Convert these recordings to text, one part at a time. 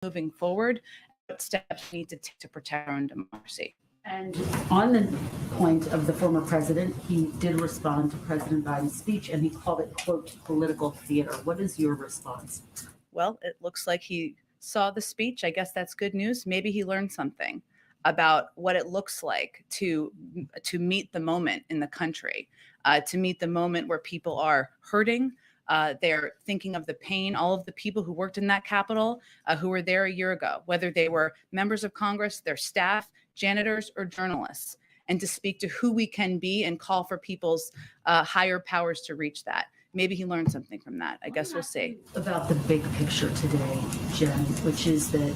moving forward, what steps we need to take to protect our own democracy. And on the point of the former president, he did respond to President Biden's speech and he called it, quote, political theater. What is your response? Well, it looks like he saw the speech. I guess that's good news. Maybe he learned something about what it looks like to meet the moment in the country, to meet the moment where people are hurting. They're thinking of the pain, all of the people who worked in that Capitol, who were there a year ago, whether they were members of Congress, their staff, janitors, or journalists, and to speak to who we can be and call for people's higher powers to reach that. Maybe he learned something from that. I guess we'll see. About the big picture today, Jen, which is that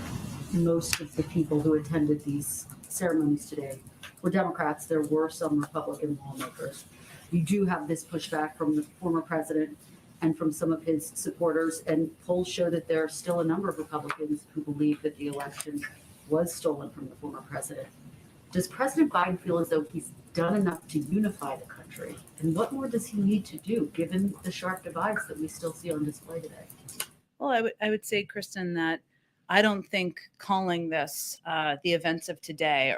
most of the people who attended these ceremonies today were Democrats. There were some Republican lawmakers. You do have this pushback from the former president and from some of his supporters, and polls show that there are still a number of Republicans who believe that the election was stolen from the former president. Does President Biden feel as though he's done enough to unify the country? And what more does he need to do, given the sharp divides that we still see on display today? Well, I would say, Kristen, that I don't think calling this the events of today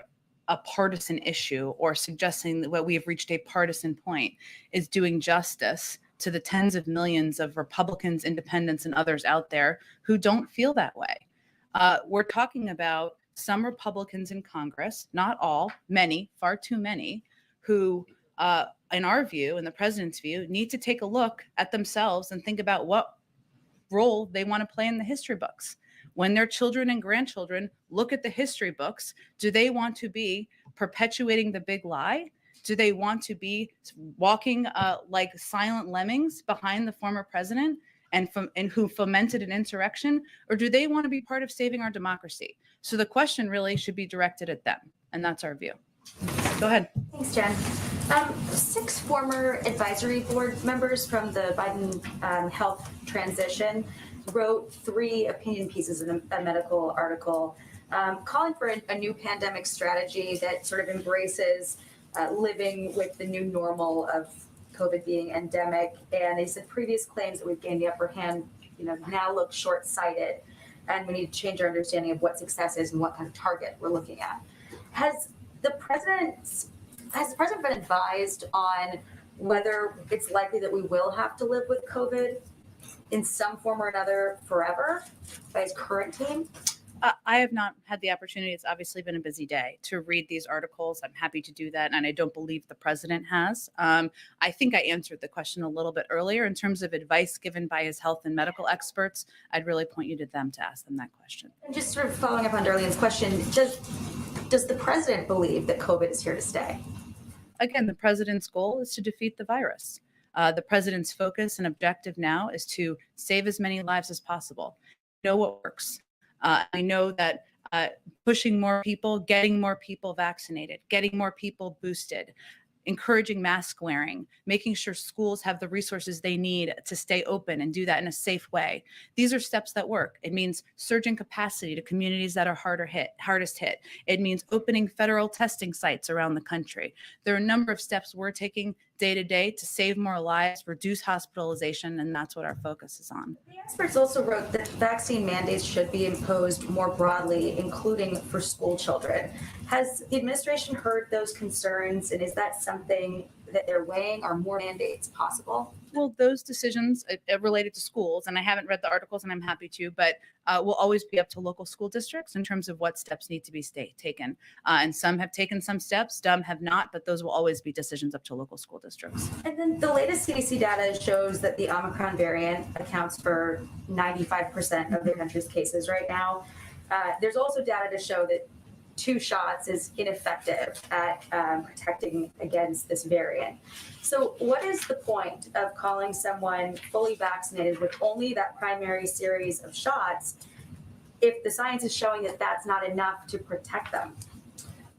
a partisan issue or suggesting that we have reached a partisan point is doing justice to the tens of millions of Republicans, independents, and others out there who don't feel that way. We're talking about some Republicans in Congress, not all, many, far too many, who, in our view, in the president's view, need to take a look at themselves and think about what role they want to play in the history books. When their children and grandchildren look at the history books, do they want to be perpetuating the big lie? Do they want to be walking like silent lemmings behind the former president and who fomented an insurrection? Or do they want to be part of saving our democracy? So the question really should be directed at them. And that's our view. Go ahead. Thanks, Jen. 6 former advisory board members from the Biden health transition wrote 3 opinion pieces in a medical article calling for a new pandemic strategy that sort of embraces living with the new normal of COVID being endemic. And they said previous claims that we've gained the upper hand, now look short-sighted, and we need to change our understanding of what success is and what kind of target we're looking at. Has the president been advised on whether it's likely that we will have to live with COVID in some form or another forever by his current team? I have not had the opportunity. It's obviously been a busy day to read these articles. I'm happy to do that. And I don't believe the president has. I think I answered the question a little bit earlier in terms of advice given by his health and medical experts. I'd really point you to them to ask them that question. And just sort of following up on Darlene's question, does the president believe that COVID is here to stay? Again, the president's goal is to defeat the virus. The president's focus and objective now is to save as many lives as possible. Know what works. I know that pushing more people, getting more people vaccinated, getting more people boosted, encouraging mask wearing, making sure schools have the resources they need to stay open and do that in a safe way. These are steps that work. It means surging capacity to communities that are hardest hit. It means opening federal testing sites around the country. There are a number of steps we're taking day to day to save more lives, reduce hospitalization, and that's what our focus is on. The experts also wrote that vaccine mandates should be imposed more broadly, including for school children. Has the administration heard those concerns, and is that something that they're weighing? Are more mandates possible? Well, those decisions related to schools, and I haven't read the articles and I'm happy to, but will always be up to local school districts in terms of what steps need to be taken. And some have taken some steps, some have not, but those will always be decisions up to local school districts. And then the latest CDC data shows that the Omicron variant accounts for 95% of the country's cases right now. There's also data to show that 2 shots is ineffective at protecting against this variant. So what is the point of calling someone fully vaccinated with only that primary series of shots if the science is showing that that's not enough to protect them?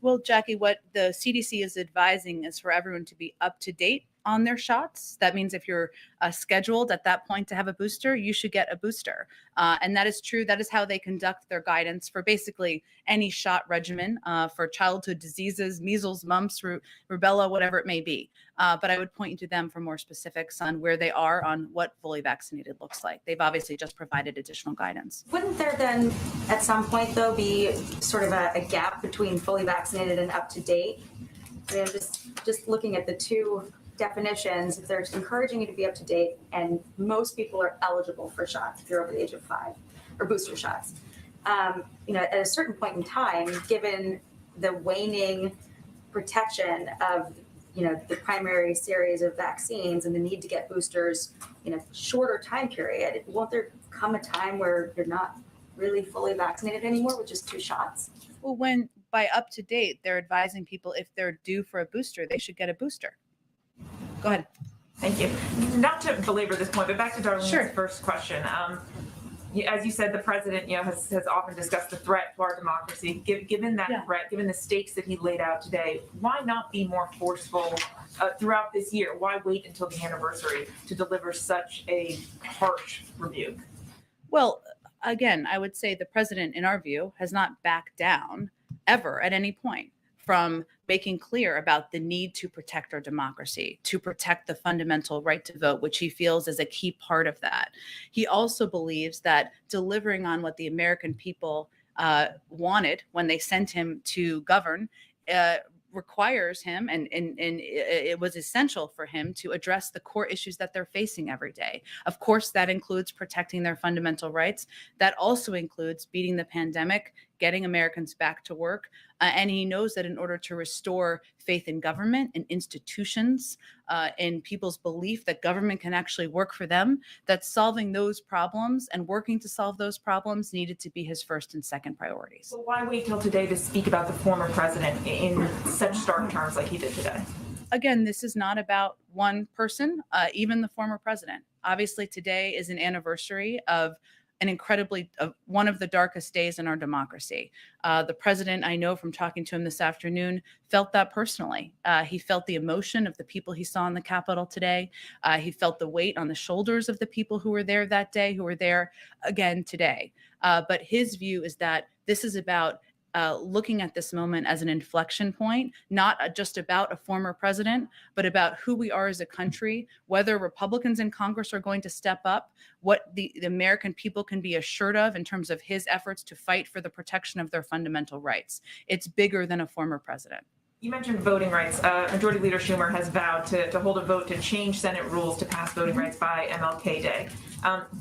Well, Jackie, what the CDC is advising is for everyone to be up to date on their shots. That means if you're scheduled at that point to have a booster, you should get a booster. And that is true. That is how they conduct their guidance for basically any shot regimen for childhood diseases, measles, mumps, rubella, whatever it may be. But I would point you to them for more specifics on where they are on what fully vaccinated looks like. They've obviously just provided additional guidance. Wouldn't there then, at some point though, be sort of a gap between fully vaccinated and up to date? I mean, just looking at the two definitions, if they're encouraging you to be up to date, and most people are eligible for shots if you're over the age of 5, or booster shots. At a certain point in time, given the waning protection of the primary series of vaccines and the need to get boosters in a shorter time period, won't there come a time where you're not really fully vaccinated anymore with just 2 shots? Well, when by up to date, they're advising people if they're due for a booster, they should get a booster. Go ahead. Thank you. Not to belabor this point, but back to Darlene's Sure. first question. As you said, the president, has often discussed the threat to our democracy. Given that threat, given the stakes that he laid out today, why not be more forceful throughout this year? Why wait until the anniversary to deliver such a harsh rebuke? Well, again, I would say the president, in our view, has not backed down ever at any point from making clear about the need to protect our democracy, to protect the fundamental right to vote, which he feels is a key part of that. He also believes that delivering on what the American people wanted when they sent him to govern requires him, and it was essential for him to address the core issues that they're facing every day. Of course, that includes protecting their fundamental rights. That also includes beating the pandemic, getting Americans back to work. And he knows that in order to restore faith in government and institutions, in people's belief that government can actually work for them, that solving those problems and working to solve those problems needed to be his first and second priorities. So why wait till today to speak about the former president in such stark terms like he did today? Again, this is not about one person, even the former president. Obviously, today is an anniversary of one of the darkest days in our democracy. The president, I know from talking to him this afternoon, felt that personally. He felt the emotion of the people he saw in the Capitol today. He felt the weight on the shoulders of the people who were there that day, who were there again today. But his view is that this is about looking at this moment as an inflection point, not just about a former president, but about who we are as a country, whether Republicans in Congress are going to step up, what the American people can be assured of in terms of his efforts to fight for the protection of their fundamental rights. It's bigger than a former president. You mentioned voting rights. Majority Leader Schumer has vowed to hold a vote to change Senate rules to pass voting rights by MLK Day.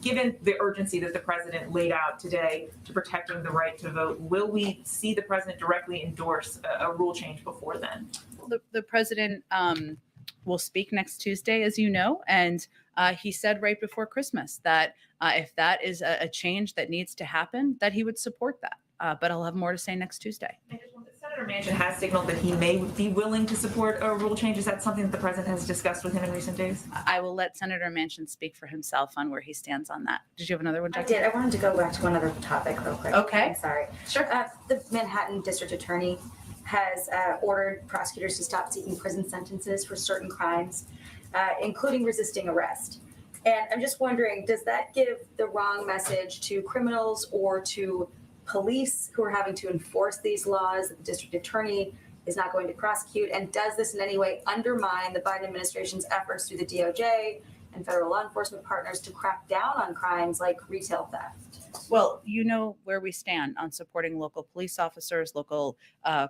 Given the urgency that the president laid out today to protecting the right to vote, will we see the president directly endorse a rule change before then? The president will speak next Tuesday, as you know, and he said right before Christmas that if that is a change that needs to happen, that he would support that. But I'll have more to say next Tuesday. Senator Manchin has signaled that he may be willing to support a rule change. Is that something that the president has discussed with him in recent days? I will let Senator Manchin speak for himself on where he stands on that. Did you have another one, I Jackie? did. I wanted to go back to one other topic real quick. Okay. I'm sorry. Sure. The Manhattan District Attorney has ordered prosecutors to stop seeking prison sentences for certain crimes, including resisting arrest. And I'm just wondering, does that give the wrong message to criminals or to police who are having to enforce these laws that the district attorney is not going to prosecute? And does this in any way undermine the Biden administration's efforts through the DOJ and federal law enforcement partners to crack down on crimes like retail theft? Well, you know where we stand on supporting local police officers, local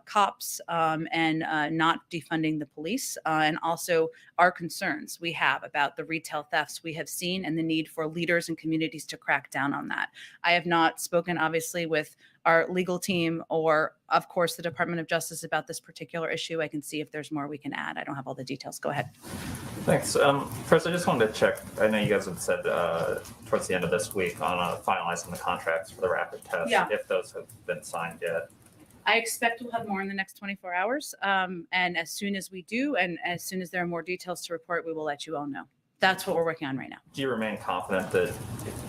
cops, and not defunding the police, and also our concerns we have about the retail thefts we have seen and the need for leaders and communities to crack down on that. I have not spoken, obviously, with our legal team or, of course, the Department of Justice about this particular issue. I can see if there's more we can add. I don't have all the details. Go ahead. Thanks. First, I just wanted to check. I know you guys had said towards the end of this week on finalizing the contracts for the rapid test, if those have been signed yet. I expect we'll have more in the next 24 hours. And as soon as we do, and as soon as there are more details to report, we will let you all know. That's what we're working on right now. Do you remain confident that,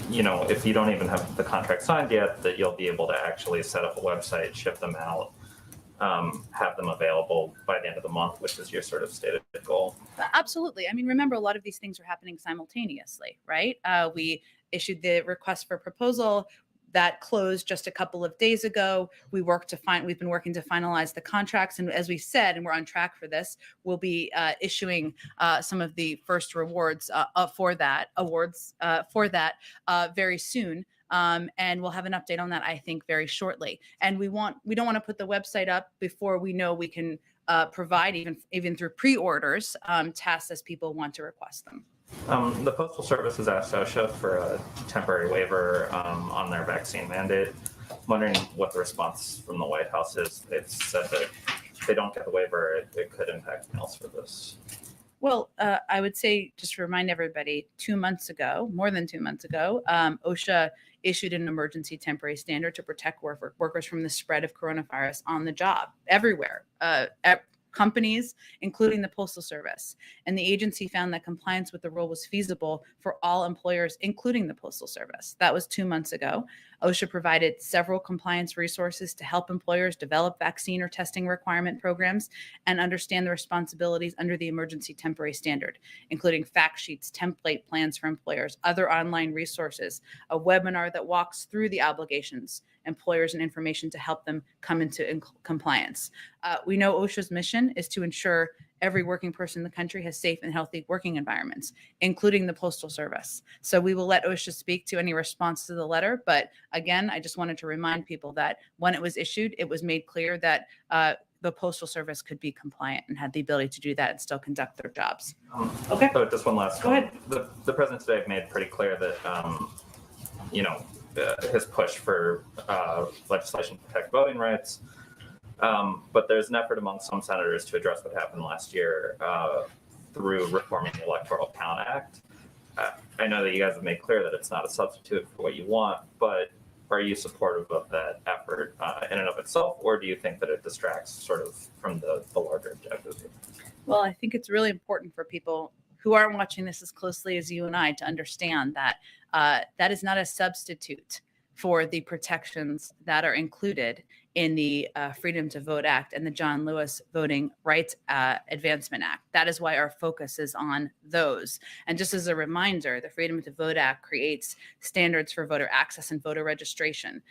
if you don't even have the contract signed yet, that you'll be able to actually set up a website, ship them out, have them available by the end of the month, which is your sort of stated goal? Absolutely. I mean, remember, a lot of these things are happening simultaneously, right? We issued the request for proposal that closed just a couple of days ago. We've been working to finalize the contracts. And as we said, and we're on track for this, we'll be issuing some of the first awards for that very soon. And we'll have an update on that, I think, very shortly. And we don't want to put the website up before we know we can provide even through pre-orders tests as people want to request them. The Postal Service has asked OSHA for a temporary waiver on their vaccine mandate. I'm wondering what the response from the White House is. They've said that if they don't get the waiver, it could impact mail service. Well, I would say, just to remind everybody, more than 2 months ago, OSHA issued an emergency temporary standard to protect workers from the spread of coronavirus on the job everywhere. Companies, including the Postal Service. And the agency found that compliance with the rule was feasible for all employers, including the Postal Service. That was 2 months ago. OSHA provided several compliance resources to help employers develop vaccine or testing requirement programs and understand the responsibilities under the emergency temporary standard, including fact sheets, template plans for employers, other online resources, a webinar that walks through the obligations, employers, and information to help them come into compliance. We know OSHA's mission is to ensure every working person in the country has safe and healthy working environments, including the Postal Service. So we will let OSHA speak to any response to the letter. But again, I just wanted to remind people that when it was issued, it was made clear that the Postal Service could be compliant and had the ability to do that and still conduct their jobs. Okay. So just one last Go ahead. The president today made pretty clear that, his push for legislation to protect voting rights. But there's an effort among some senators to address what happened last year through reforming the Electoral Count Act. I know that you guys have made clear that it's not a substitute for what you want, but are you supportive of that effort in and of itself, or do you think that it distracts sort of from the larger objective? Well, I think it's really important for people who aren't watching this as closely as you and I to understand that that is not a substitute for the protections that are included in the Freedom to Vote Act and the John Lewis Voting Rights Advancement Act. That is why our focus is on those. And just as a reminder, the Freedom to Vote Act creates standards for voter access and voter registration,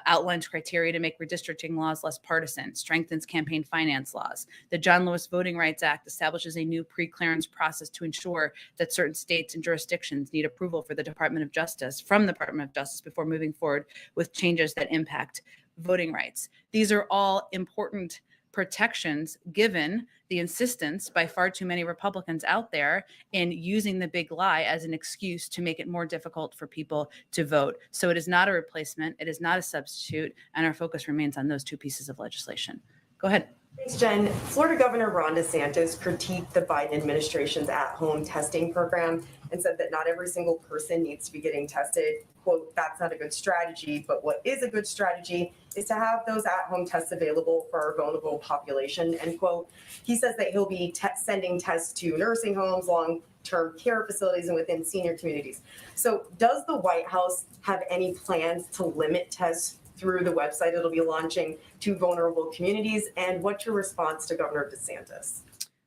outlines criteria to make redistricting laws less partisan, strengthens campaign finance laws. The John Lewis Voting Rights Act establishes a new pre-clearance process to ensure that certain states and jurisdictions need approval from the Department of Justice before moving forward with changes that impact voting rights. These are all important protections given the insistence by far too many Republicans out there in using the big lie as an excuse to make it more difficult for people to vote. So it is not a replacement, it is not a substitute, and our focus remains on those two pieces of legislation. Go ahead. Thanks, Jen. Florida Governor Ron DeSantis critiqued the Biden administration's at-home testing program and said that not every single person needs to be getting tested. Quote, that's not a good strategy, but what is a good strategy is to have those at-home tests available for our vulnerable population, end quote. He says that he'll be sending tests to nursing homes, long-term care facilities, and within senior communities. So does the White House have any plans to limit tests through the website it'll be launching to vulnerable communities? And what's your response to Governor DeSantis?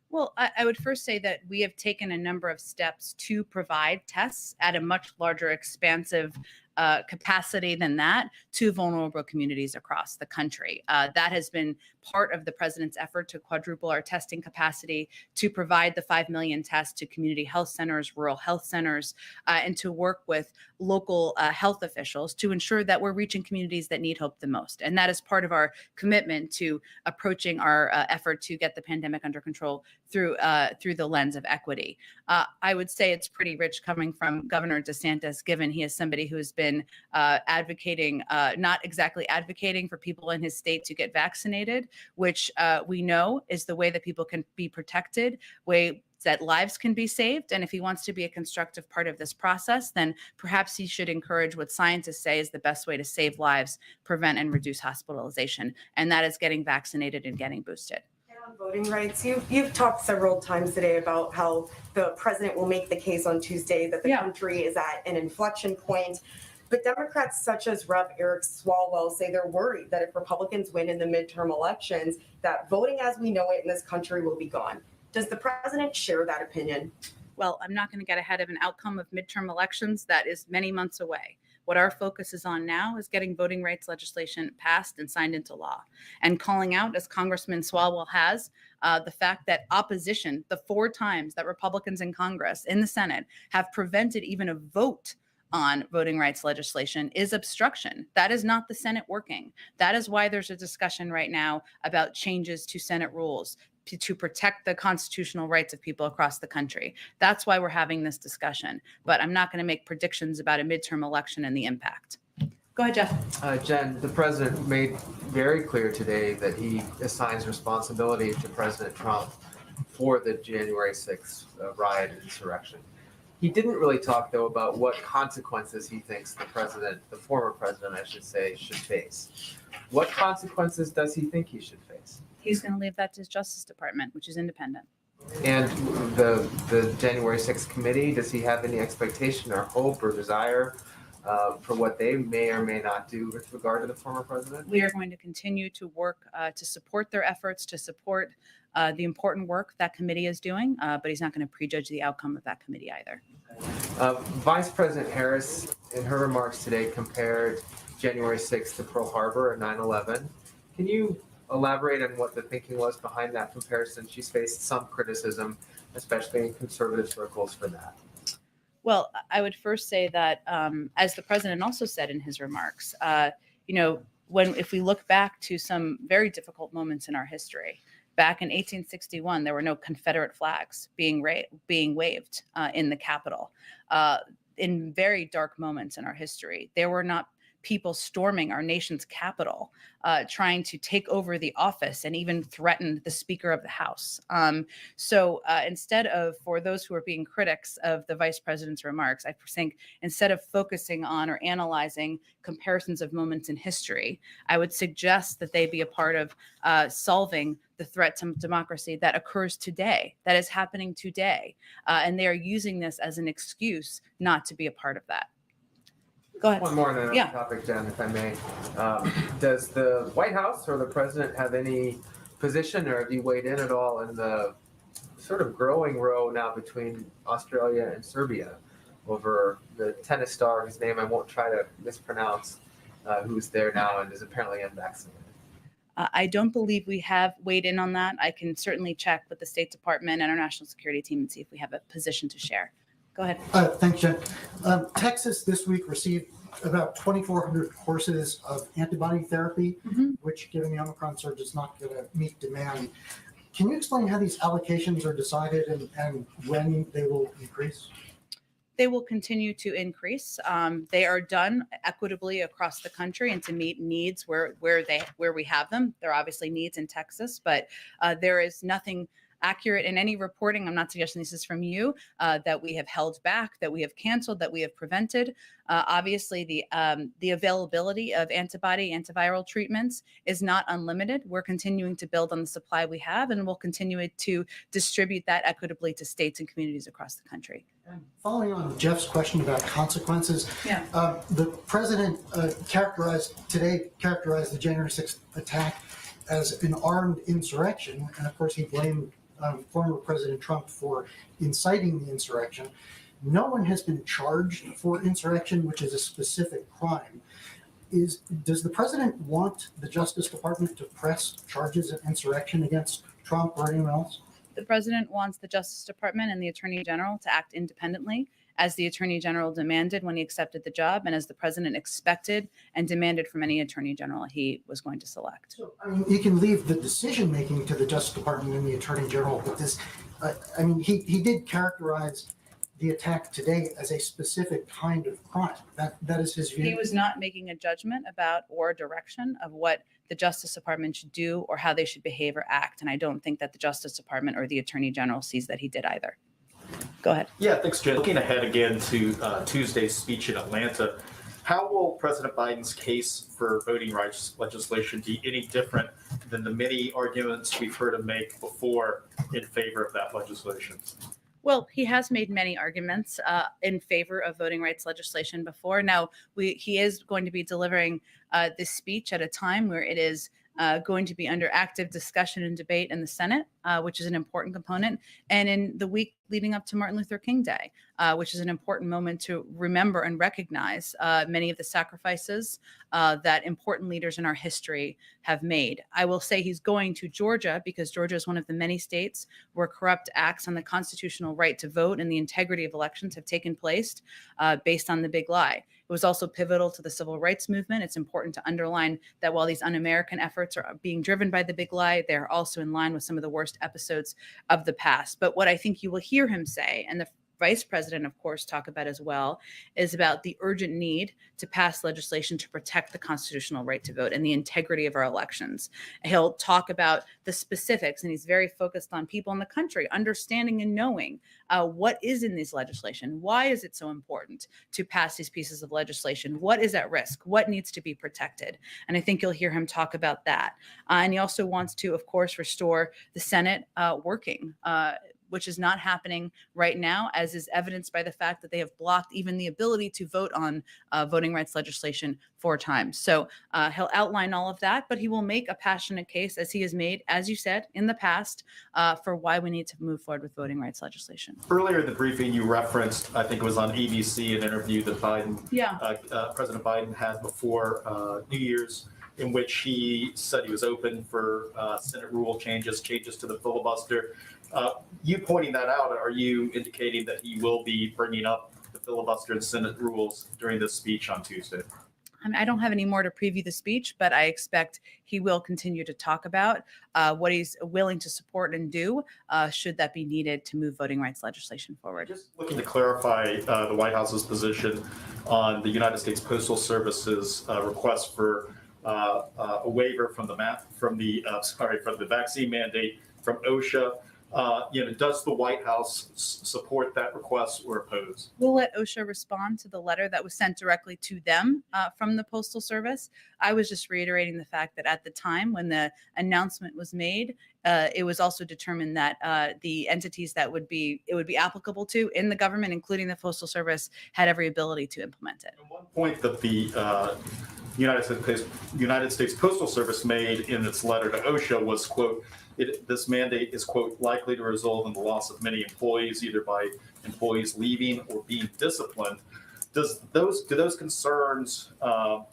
Well, I would first say that we have taken a number of steps to provide tests at a much larger, expansive capacity than that to vulnerable communities across the country. That has been part of the president's effort to quadruple our testing capacity, to provide the 5 million tests to community health centers, rural health centers, and to work with local health officials to ensure that we're reaching communities that need hope the most. And that is part of our commitment to approaching our effort to get the pandemic under control through the lens of equity. I would say it's pretty rich coming from Governor DeSantis, given he is somebody who has been advocating, not exactly advocating for people in his state to get vaccinated, which we know is the way that people can be protected, way that lives can be saved. And if he wants to be a constructive part of this process, then perhaps he should encourage what scientists say is the best way to save lives, prevent and reduce hospitalization. And that is getting vaccinated and getting boosted. On voting rights, you've talked several times today about how the president will make the case on Tuesday that the country is at an inflection point. But Democrats such as Rep. Eric Swalwell say they're worried that if Republicans win in the midterm elections, that voting as we know it in this country will be gone. Does the president share that opinion? Well, I'm not going to get ahead of an outcome of midterm elections that is many months away. What our focus is on now is getting voting rights legislation passed and signed into law, and calling out, as Congressman Swalwell has, the fact that opposition, the 4 times that Republicans in Congress, in the Senate, have prevented even a vote on voting rights legislation is obstruction. That is not the Senate working. That is why there's a discussion right now about changes to Senate rules to protect the constitutional rights of people across the country. That's why we're having this discussion. But I'm not going to make predictions about a midterm election and the impact. Go ahead, Jeff. Jen, the president made very clear today that he assigns responsibility to President Trump for the January 6th riot and insurrection. He didn't really talk, though, about what consequences he thinks the former president, I should say, should face. What consequences does he think he should face? He's going to leave that to his Justice Department, which is independent. And the January 6th committee, does he have any expectation or hope or desire for what they may or may not do with regard to the former president? We are going to continue to work to support their efforts, to support the important work that committee is doing, but he's not going to prejudge the outcome of that committee either. Vice President Harris, in her remarks today, compared January 6th to Pearl Harbor and 9/11. Can you elaborate on what the thinking was behind that comparison? She's faced some criticism, especially in conservative circles, for that. Well, I would first say that, as the president also said in his remarks, if we look back to some very difficult moments in our history, back in 1861, there were no Confederate flags being waved in the Capitol. In very dark moments in our history, there were not people storming our nation's capital, trying to take over the office and even threaten the Speaker of the House. So instead of, for those who are being critics of the Vice President's remarks, I think instead of focusing on or analyzing comparisons of moments in history, I would suggest that they be a part of solving the threat to democracy that occurs today, that is happening today. And they are using this as an excuse not to be a part of that. Go ahead. One more on another Yeah. topic, Jen, if I may. Does the White House or the president have any position, or have you weighed in at all in the sort of growing row now between Australia and Serbia over the tennis star, whose name I won't try to mispronounce, who's there now and is apparently unvaccinated? I don't believe we have weighed in on that. I can certainly check with the State Department and our national security team and see if we have a position to share. Go ahead. Thanks, Jen. Texas this week received about 2,400 courses of antibody therapy, which, given the Omicron surge, is not going to meet demand. Can you explain how these allocations are decided and when they will increase? They will continue to increase. They are done equitably across the country and to meet needs where we have them. There are obviously needs in Texas, but there is nothing accurate in any reporting. I'm not suggesting this is from you, that we have held back, that we have canceled, that we have prevented. Obviously, the availability of antiviral treatments is not unlimited. We're continuing to build on the supply we have, and we'll continue to distribute that equitably to states and communities across the country. And following on Jeff's question about consequences, the president characterized the January 6th attack as an armed insurrection, and of course he blamed former President Trump for inciting the insurrection. No one has been charged for insurrection, which is a specific crime. Does the president want the Justice Department to press charges of insurrection against Trump or anyone else? The president wants the Justice Department and the Attorney General to act independently, as the Attorney General demanded when he accepted the job, and as the president expected and demanded from any Attorney General he was going to select. So, you can leave the decision-making to the Justice Department and the Attorney General, but this, he did characterize the attack today as a specific kind of crime. That is his view. He was not making a judgment about or direction of what the Justice Department should do or how they should behave or act, and I don't think that the Justice Department or the Attorney General sees that he did either. Go ahead. Yeah, thanks, Jen. Looking ahead again to Tuesday's speech in Atlanta, how will President Biden's case for voting rights legislation be any different than the many arguments we've heard him make before in favor of that legislation? Well, he has made many arguments in favor of voting rights legislation before. Now, he is going to be delivering this speech at a time where it is going to be under active discussion and debate in the Senate, which is an important component, and in the week leading up to Martin Luther King Day, which is an important moment to remember and recognize many of the sacrifices that important leaders in our history have made. I will say he's going to Georgia because Georgia is one of the many states where corrupt acts on the constitutional right to vote and the integrity of elections have taken place based on the big lie. It was also pivotal to the civil rights movement. It's important to underline that while these un-American efforts are being driven by the big lie, they're also in line with some of the worst episodes of the past. But what I think you will hear him say, and the vice president, of course, talk about as well, is about the urgent need to pass legislation to protect the constitutional right to vote and the integrity of our elections. He'll talk about the specifics, and he's very focused on people in the country understanding and knowing what is in this legislation. Why is it so important to pass these pieces of legislation? What is at risk? What needs to be protected? And I think you'll hear him talk about that. And he also wants to, of course, restore the Senate working, which is not happening right now, as is evidenced by the fact that they have blocked even the ability to vote on voting rights legislation 4 times. So he'll outline all of that, but he will make a passionate case, as he has made, as you said, in the past, for why we need to move forward with voting rights legislation. Earlier in the briefing, you referenced, I think it was on ABC, an interview that President Biden had before New Year's, in which he said he was open for Senate rule changes to the filibuster. You pointing that out, are you indicating that he will be bringing up the filibuster and Senate rules during this speech on Tuesday? I don't have any more to preview the speech, but I expect he will continue to talk about what he's willing to support and do should that be needed to move voting rights legislation forward. Just looking to clarify the White House's position on the United States Postal Service's request for a waiver from the vaccine mandate from OSHA. Does the White House support that request or oppose? We'll let OSHA respond to the letter that was sent directly to them from the Postal Service. I was just reiterating the fact that at the time when the announcement was made, it was also determined that the entities that it would be applicable to in the government, including the Postal Service, had every ability to implement it. And one point that the United States Postal Service made in its letter to OSHA was, quote, this mandate is, quote, likely to result in the loss of many employees, either by employees leaving or being disciplined. Do those concerns,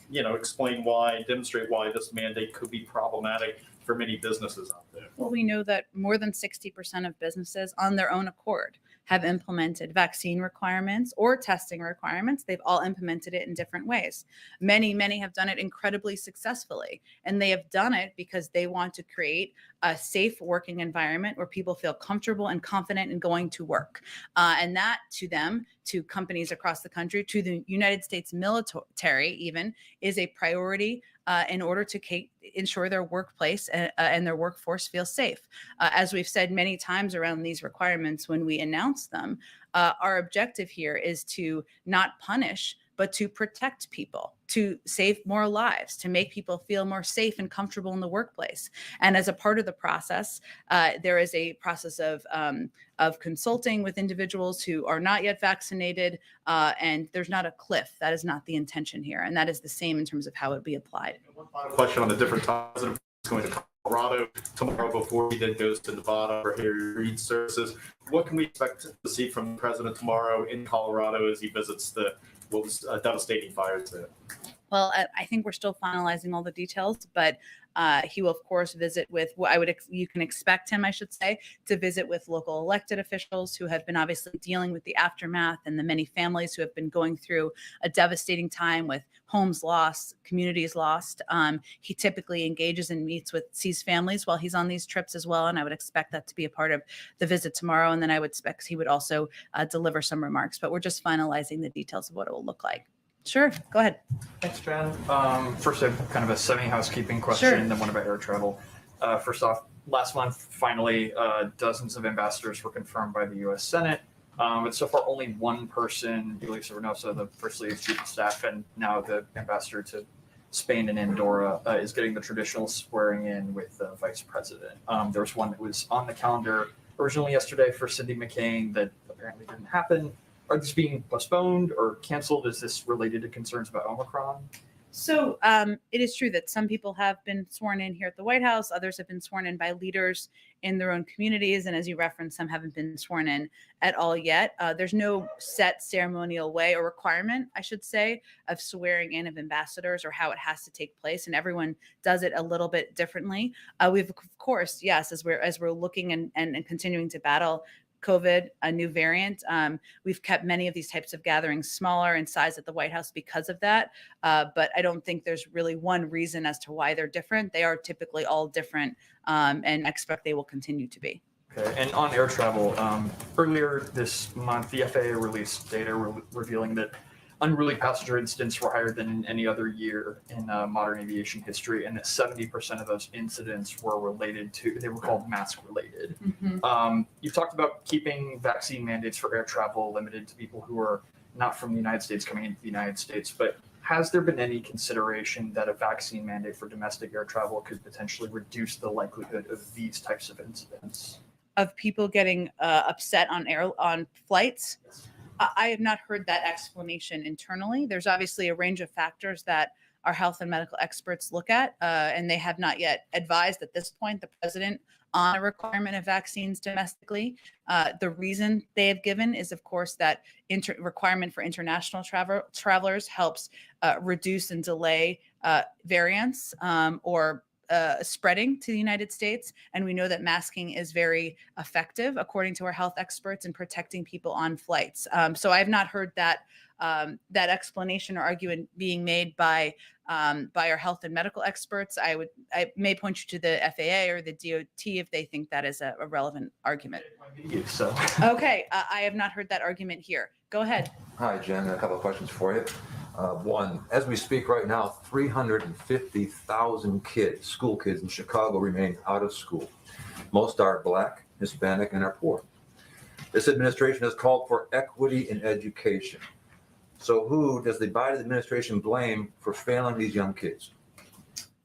demonstrate why this mandate could be problematic for many businesses out there? Well, we know that more than 60% of businesses on their own accord have implemented vaccine requirements or testing requirements. They've all implemented it in different ways. Many have done it incredibly successfully, and they have done it because they want to create a safe working environment where people feel comfortable and confident in going to work. And that to them, to companies across the country, to the United States military even, is a priority in order to ensure their workplace and their workforce feels safe. As we've said many times around these requirements when we announce them, our objective here is to not punish, but to protect people, to save more lives, to make people feel more safe and comfortable in the workplace. And as a part of the process, there is a process of consulting with individuals who are not yet vaccinated, and there's not a cliff. That is not the intention here, and that is the same in terms of how it would be applied. One final question on a different topic. The President is going to Colorado tomorrow before he then goes to Nevada for hearing services. What can we expect to see from the president tomorrow in Colorado as he visits what was devastating fires there? Well, I think we're still finalizing all the details, but he will, of course, visit with you can expect him, I should say, to visit with local elected officials who have been obviously dealing with the aftermath and the many families who have been going through a devastating time with homes lost, communities lost. He typically engages and sees families while he's on these trips as well. And I would expect that to be a part of the visit tomorrow. And then I would expect he would also deliver some remarks, but we're just finalizing the details of what it will look like. Sure, go ahead. Thanks, Jen. First, I have kind of a semi-housekeeping question, Sure. then one about air travel. First off, last month, finally, dozens of ambassadors were confirmed by the U.S. Senate. But so far, only one person, Elisa Reynoso, the First Lady's Chief of Staff, and now the ambassador to Spain and Andorra, is getting the traditional swearing in with the Vice President. There was one that was on the calendar originally yesterday for Cindy McCain that apparently didn't happen. Are these being postponed or canceled? Is this related to concerns about Omicron? So it is true that some people have been sworn in here at the White House. Others have been sworn in by leaders in their own communities. And as you referenced, some haven't been sworn in at all yet. There's no set ceremonial way or requirement, I should say, of swearing in of ambassadors or how it has to take place. And everyone does it a little bit differently. We've, of course, yes, as we're looking and continuing to battle COVID, a new variant. We've kept many of these types of gatherings smaller in size at the White House because of that. But I don't think there's really one reason as to why they're different. They are typically all different, and I expect they will continue to be. Okay, and on air travel, earlier this month, the FAA released data revealing that unruly passenger incidents were higher than in any other year in modern aviation history, and that 70% of those incidents were related to, they were called mask related. You've talked about keeping vaccine mandates for air travel limited to people who are not from the United States coming into the United States, but has there been any consideration that a vaccine mandate for domestic air travel could potentially reduce the likelihood of these types of incidents? Of people getting upset on flights? I have not heard that explanation internally. There's obviously a range of factors that our health and medical experts look at, and they have not yet advised at this point the president on a requirement of vaccines domestically. The reason they have given is, of course, that requirement for international travelers helps reduce and delay variants or spreading to the United States. And we know that masking is very effective, according to our health experts, in protecting people on flights. So I have not heard that explanation or argument being made by our health and medical experts. I may point you to the FAA or the DOT if they think that is a relevant argument. So. Okay, I have not heard that argument here. Go ahead. Hi, Jen. A couple of questions for you. One, as we speak right now, 350,000 kids, school kids in Chicago, remain out of school. Most are Black, Hispanic, and are poor. This administration has called for equity in education. So who does the Biden administration blame for failing these young kids?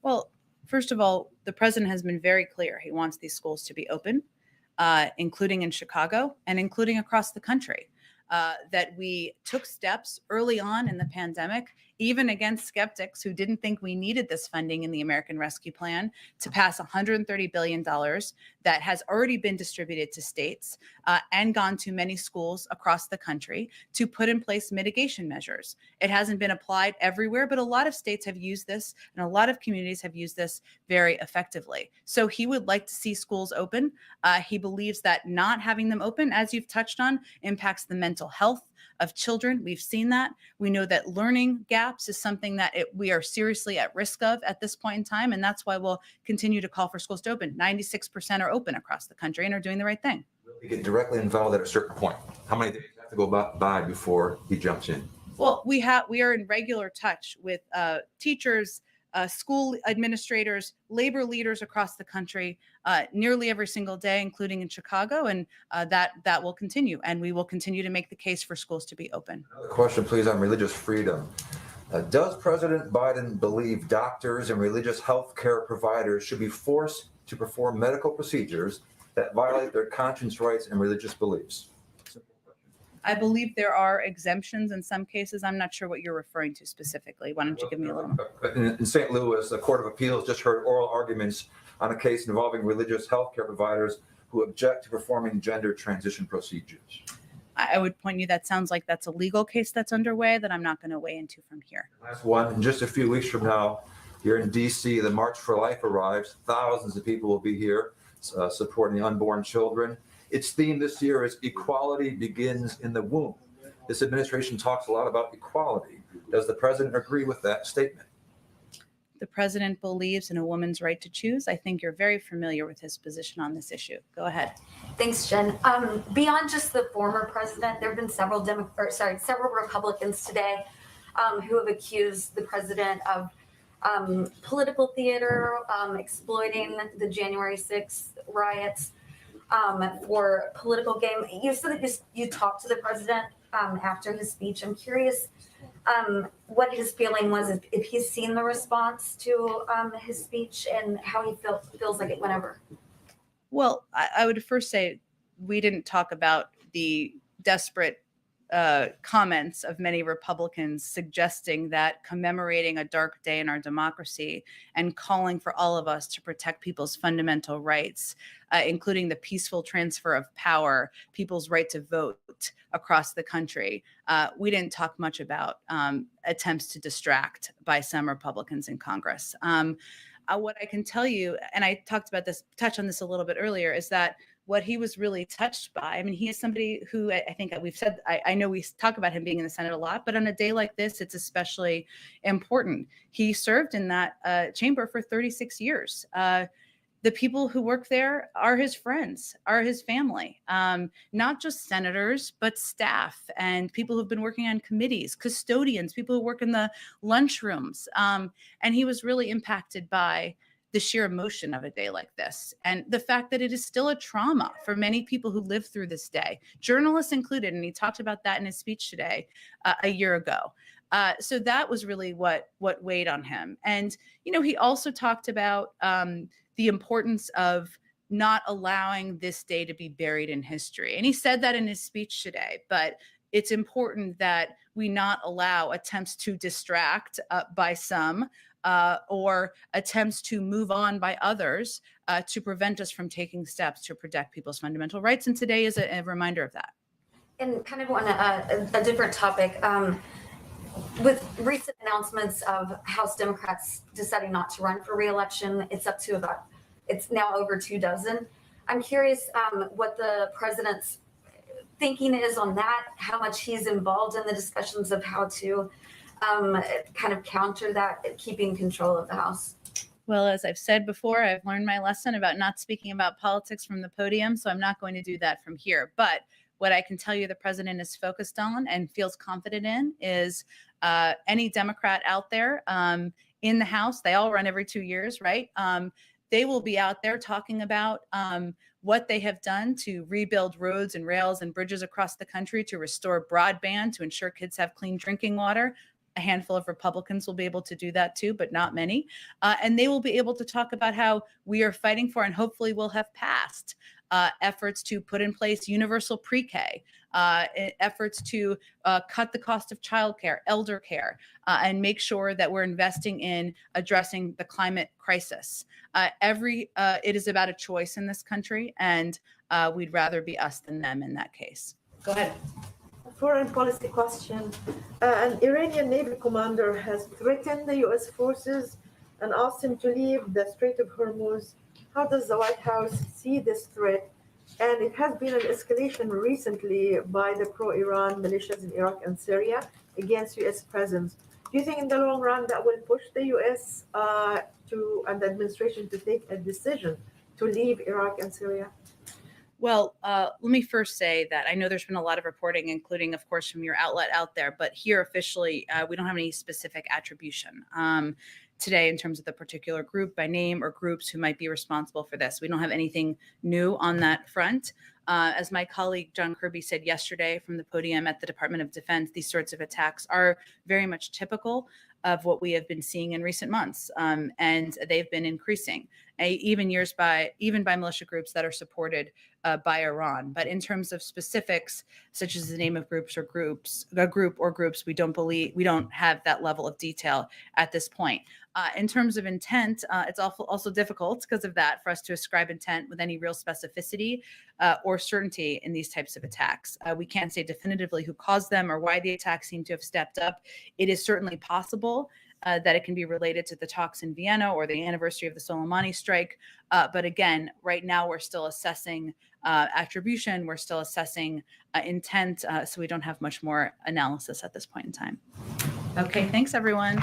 Well, first of all, the president has been very clear. He wants these schools to be open, including in Chicago and including across the country. That we took steps early on in the pandemic, even against skeptics who didn't think we needed this funding in the American Rescue Plan, to pass $130 billion that has already been distributed to states and gone to many schools across the country to put in place mitigation measures. It hasn't been applied everywhere, but a lot of states have used this and a lot of communities have used this very effectively. So he would like to see schools open. He believes that not having them open, as you've touched on, impacts the mental health of children. We've seen that. We know that learning gaps is something that we are seriously at risk of at this point in time. And that's why we'll continue to call for schools to open. 96% are open across the country and are doing the right thing. Will he get directly involved at a certain point? How many days have to go by before he jumps in? Well, we are in regular touch with teachers, school administrators, labor leaders across the country, nearly every single day, including in Chicago, and that will continue. And we will continue to make the case for schools to be open. Another question, please, on religious freedom. Does President Biden believe doctors and religious health care providers should be forced to perform medical procedures that violate their conscience rights and religious beliefs? I believe there are exemptions in some cases. I'm not sure what you're referring to specifically. Why don't you give me a little more? In St. Louis, the Court of Appeals just heard oral arguments on a case involving religious health care providers who object to performing gender transition procedures. I would point you, that sounds like that's a legal case that's underway that I'm not going to weigh into from here. Last one, in just a few weeks from now, here in DC, the March for Life arrives. Thousands of people will be here supporting the unborn children. Its theme this year is Equality Begins in the Womb. This administration talks a lot about equality. Does the president agree with that statement? The president believes in a woman's right to choose. I think you're very familiar with his position on this issue. Go ahead. Thanks, Jen. Beyond just the former president, there have been several Republicans today who have accused the president of political theater, exploiting the January 6th riots for political gain. You said that you talked to the president after his speech. I'm curious what his feeling was, if he's seen the response to his speech and how he feels like it went over. Well, I would first say we didn't talk about the desperate comments of many Republicans suggesting that commemorating a dark day in our democracy and calling for all of us to protect people's fundamental rights, including the peaceful transfer of power, people's right to vote across the country. We didn't talk much about attempts to distract by some Republicans in Congress. What I can tell you, and I touched on this a little bit earlier, is that what he was really touched by, I mean, he is somebody who I think we've said, I know we talk about him being in the Senate a lot, but on a day like this, it's especially important. He served in that chamber for 36 years. The people who work there are his friends, are his family, not just senators, but staff and people who've been working on committees, custodians, people who work in the lunchrooms. And he was really impacted by the sheer emotion of a day like this and the fact that it is still a trauma for many people who live through this day, journalists included. And he talked about that in his speech today a year ago. So that was really what weighed on him. And, you know, he also talked about the importance of not allowing this day to be buried in history. And he said that in his speech today, but it's important that we not allow attempts to distract by some or attempts to move on by others to prevent us from taking steps to protect people's fundamental rights. And today is a reminder of that. And kind of on a different topic, with recent announcements of House Democrats deciding not to run for re-election, it's now over 24. I'm curious what the president's thinking is on that, how much he's involved in the discussions of how to kind of counter that, keeping control of the House. Well, as I've said before, I've learned my lesson about not speaking about politics from the podium, so I'm not going to do that from here. But what I can tell you the president is focused on and feels confident in is any Democrat out there in the House, they all run every 2 years, right? They will be out there talking about what they have done to rebuild roads and rails and bridges across the country, to restore broadband, to ensure kids have clean drinking water. A handful of Republicans will be able to do that too, but not many. And they will be able to talk about how we are fighting for and hopefully will have passed efforts to put in place universal pre-K, efforts to cut the cost of childcare, elder care, and make sure that we're investing in addressing the climate crisis. It is about a choice in this country, and we'd rather be us than them in that case. Go ahead. Foreign policy question. An Iranian Navy commander has threatened the U.S. forces and asked him to leave the Strait of Hormuz. How does the White House see this threat? And it has been an escalation recently by the pro-Iran militias in Iraq and Syria against U.S. presence. Do you think in the long run that will push the U.S. and the administration to take a decision to leave Iraq and Syria? Well, let me first say that I know there's been a lot of reporting, including, of course, from your outlet out there, but here officially, we don't have any specific attribution today in terms of the particular group by name or groups who might be responsible for this. We don't have anything new on that front. As my colleague John Kirby said yesterday from the podium at the Department of Defense, these sorts of attacks are very much typical of what we have been seeing in recent months, and they've been increasing, even by militia groups that are supported by Iran. But in terms of specifics, such as the name of groups, we don't have that level of detail at this point. In terms of intent, it's also difficult because of that for us to ascribe intent with any real specificity or certainty in these types of attacks. We can't say definitively who caused them or why the attacks seem to have stepped up. It is certainly possible that it can be related to the talks in Vienna or the anniversary of the Soleimani strike. But again, right now we're still assessing attribution. We're still assessing intent. So we don't have much more analysis at this point in time. Okay, thanks everyone.